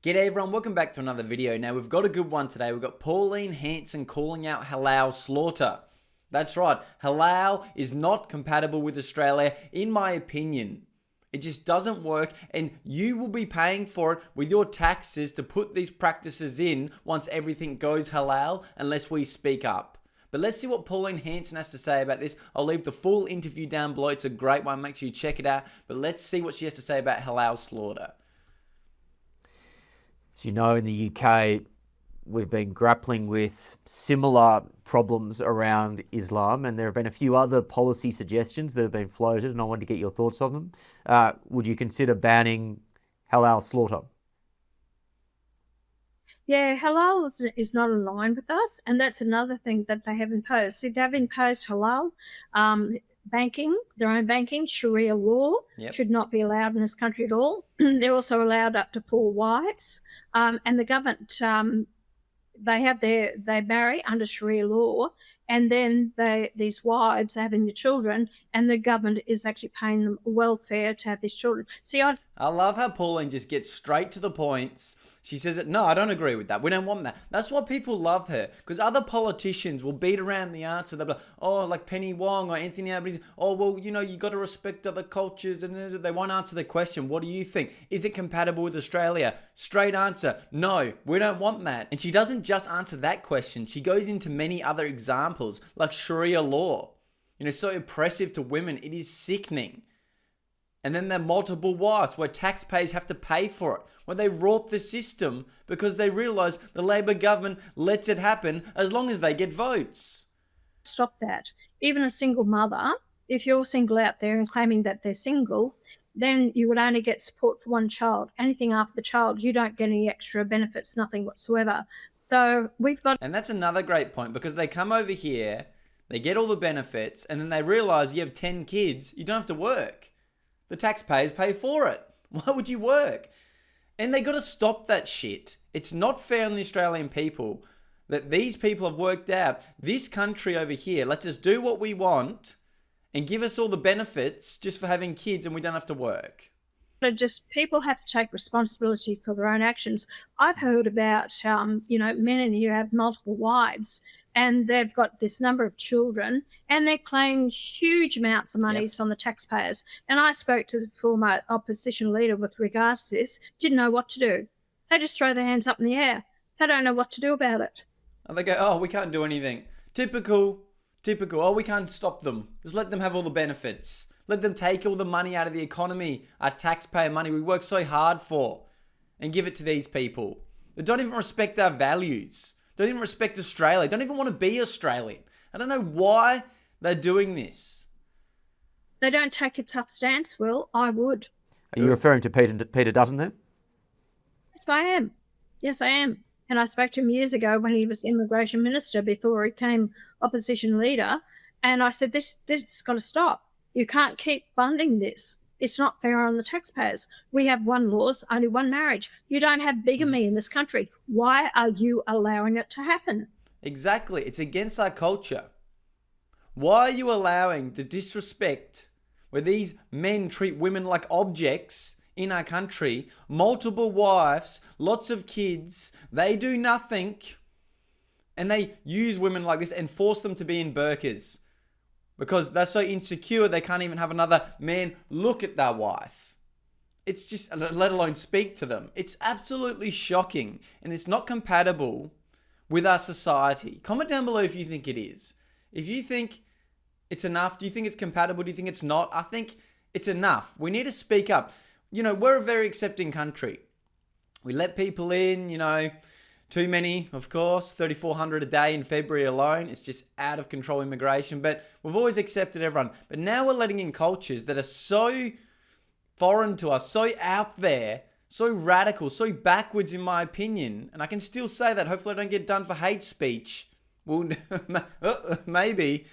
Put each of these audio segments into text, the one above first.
G'day everyone, welcome back to another video. Now we've got a good one today. We've got Pauline Hanson calling out halal slaughter. That's right, halal is not compatible with Australia in my opinion. It just doesn't work and you will be paying for it with your taxes to put these practices in once everything goes halal unless we speak up. But let's see what Pauline Hanson has to say about this. I'll leave the full interview down below. It's a great one, make sure you check it out. But let's see what she has to say about halal slaughter. As you know, in the UK, we've been grappling with similar problems around Islam, and there have been a few other policy suggestions that have been floated, and I wanted to get your thoughts on them. Would you consider banning halal slaughter? Yeah, halal is not aligned with us, and that's another thing that they have imposed. See, they've imposed halal banking, their own banking, Sharia law should not be allowed in this country at all. They're also allowed up to 4 wives, and the government they marry under Sharia law, and then these wives are having the children, and the government is actually paying them welfare to have these children. See, I love how Pauline just gets straight to the points. She says that, no, I don't agree with that. We don't want that. That's why people love her. Because other politicians will beat around the answer. They'll be like, oh, like Penny Wong or Anthony Albanese. Oh, well, you know, you got to respect other cultures. And they won't answer the question. What do you think? Is it compatible with Australia? Straight answer, no, we don't want that. And she doesn't just answer that question. She goes into many other examples, like Sharia law. You know, so oppressive to women. It is sickening. And then they're multiple wives where taxpayers have to pay for it. When they wrought the system because they realise the Labor government lets it happen as long as they get votes. Stop that. Even a single mother, if you're single out there and claiming that they're single, then you would only get support for one child. Anything after the child, you don't get any extra benefits, nothing whatsoever. So we've got... And that's another great point because they come over here, they get all the benefits, and then they realise you have 10 kids, you don't have to work. The taxpayers pay for it. Why would you work? And they got to stop that shit. It's not fair on the Australian people that these people have worked out. This country over here lets us do what we want and give us all the benefits just for having kids and we don't have to work. Just people have to take responsibility for their own actions. I've heard about, men in here have multiple wives and they've got this number of children and they're claiming huge amounts of money on the taxpayers. And I spoke to the former opposition leader with regards to this, didn't know what to do. They just throw their hands up in the air. They don't know what to do about it. And they go, oh, we can't do anything. Typical. Oh, we can't stop them. Just let them have all the benefits. Let them take all the money out of the economy, our taxpayer money we work so hard for, and give it to these people. They don't even respect our values. Don't even respect Australia. Don't even want to be Australian. I don't know why they're doing this. They don't take a tough stance, Will. I would. Are you referring to Peter Dutton there? Yes, I am. Yes, I am. And I spoke to him years ago when he was immigration minister before he became opposition leader. And I said, this has got to stop. You can't keep funding this. It's not fair on the taxpayers. We have one laws, only one marriage. You don't have bigamy in this country. Why are you allowing it to happen? Exactly. It's against our culture. Why are you allowing the disrespect where these men treat women like objects in our country? Multiple wives, lots of kids, they do nothing. And they use women like this and force them to be in burqas. Because they're so insecure, they can't even have another man look at their wife. It's just, let alone speak to them. It's absolutely shocking. And it's not compatible with our society. Comment down below if you think it is. If you think it's enough, do you think it's compatible? Do you think it's not? I think it's enough. We need to speak up. You know, we're a very accepting country. We let people in, too many, of course, 3,400 a day in February alone. It's just out of control immigration, but we've always accepted everyone. But now we're letting in cultures that are so foreign to us, so out there, so radical, so backwards in my opinion. And I can still say that. Hopefully I don't get done for hate speech. Well, maybe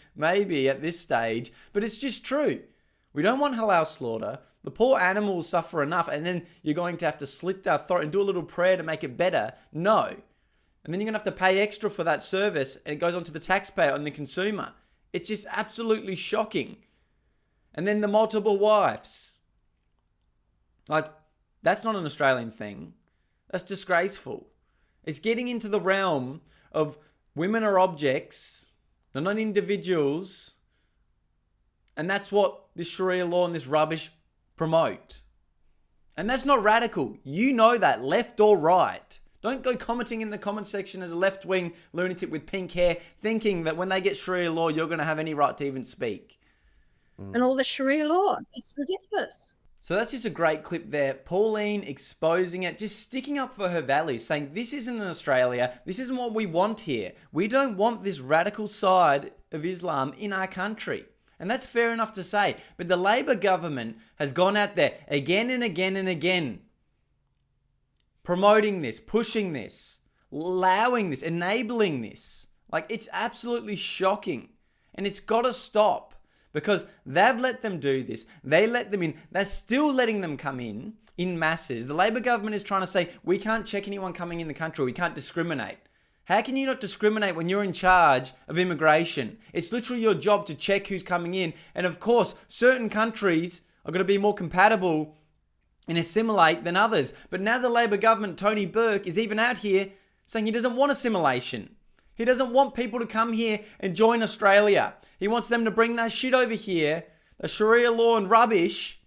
at this stage, but it's just true. We don't want halal slaughter. The poor animals suffer enough, and then you're going to have to slit their throat and do a little prayer to make it better. No. And then you're going to have to pay extra for that service, and it goes on to the taxpayer and the consumer. It's just absolutely shocking. And then the multiple wives. Like, that's not an Australian thing. That's disgraceful. It's getting into the realm of women are objects, they're not individuals, and that's what this Sharia law and this rubbish promote. And that's not radical. You know that, left or right. Don't go commenting in the comment section as a left-wing lunatic with pink hair, thinking that when they get Sharia law, you're going to have any right to even speak. And all the Sharia law. It's ridiculous. So that's just a great clip there. Pauline exposing it, just sticking up for her values, saying this isn't in Australia. This isn't what we want here. We don't want this radical side of Islam in our country. And that's fair enough to say. But the Labor government has gone out there again and again and again, promoting this, pushing this, allowing this, enabling this. Like, it's absolutely shocking. And it's got to stop. Because they've let them do this. They let them in. They're still letting them come in masses. The Labor government is trying to say, we can't check anyone coming in the country. We can't discriminate. How can you not discriminate when you're in charge of immigration? It's literally your job to check who's coming in. And of course, certain countries are going to be more compatible and assimilate than others. But now the Labor government, Tony Burke, is even out here saying he doesn't want assimilation. He doesn't want people to come here and join Australia. He wants them to bring that shit over here, the Sharia law and rubbish,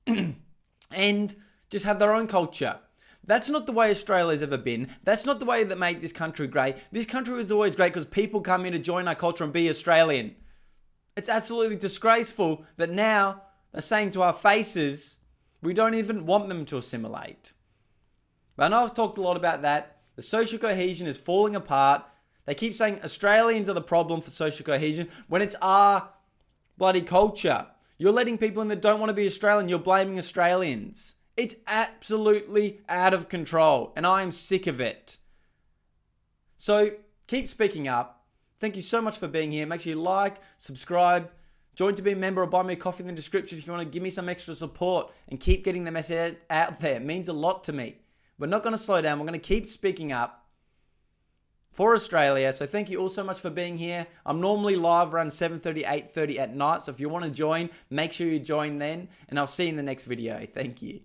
and just have their own culture. That's not the way Australia's ever been. That's not the way that made this country great. This country was always great because people come here to join our culture and be Australian. It's absolutely disgraceful that now they're saying to our faces, we don't even want them to assimilate. But I know I've talked a lot about that. The social cohesion is falling apart. They keep saying Australians are the problem for social cohesion when it's our bloody culture. You're letting people in that don't want to be Australian. You're blaming Australians. It's absolutely out of control, and I am sick of it. So keep speaking up. Thank you so much for being here. Make sure you like, subscribe, join to be a member, or buy me a coffee in the description if you want to give me some extra support and keep getting the message out there. It means a lot to me. We're not going to slow down. We're going to keep speaking up for Australia. So thank you all so much for being here. I'm normally live around 7:30, 8:30 at night. So if you want to join, make sure you join then. And I'll see you in the next video. Thank you.